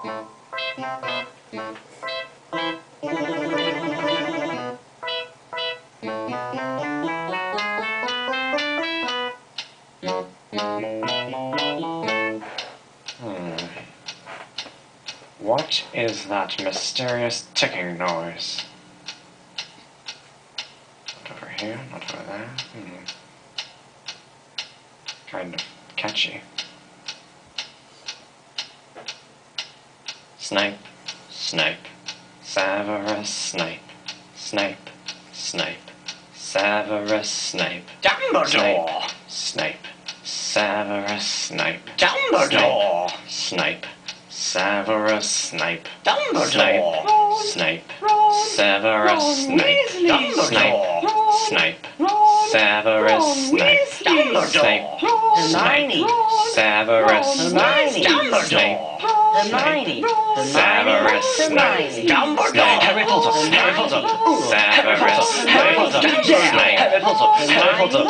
What is that mysterious ticking noise? Not over here, not over there. Kind of catchy. Snape, Snape, Severus Snape, Snape, Snape, Severus Snape, Dumbledore! Snape, Severus Snape, Dumbledore! Snape, Severus Snape, Dumbledore! Snape, Severus Snape, Dumbledore! Snape, Severus Snape, Dumbledore! Hermione! Severus Snape, Dumbledore! Hermione! Severus Hermione! Dumbledore! Harry Potter! Harry Potter! Severus Harry Potter! Snape! Harry Potter! Harry Potter!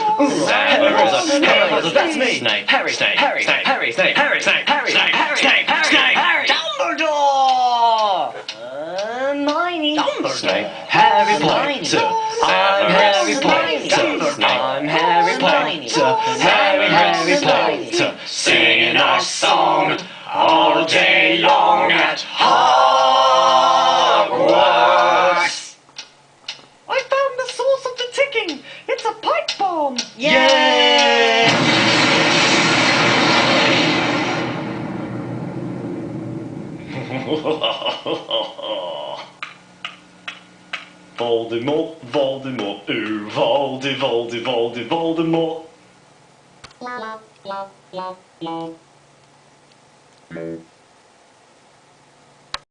Severus Harry Potter! That's me! Snape! Harry! Snape! Harry! Snape! Harry! Snape! Harry! Snape! Harry! Snape! Harry! Snape! Snape! Snape! Dumbledore! Hermione! Snape! Harry Hermione. Potter! I'm Harry Hermione. Potter! I'm Harry Hermione. Potter! Harry Hermione. Potter! Singing our song all day long at Hogwarts! I found the source of the ticking! It's a pipe bomb! Yay! Voldemort, Voldemort, ooh, Voldemort.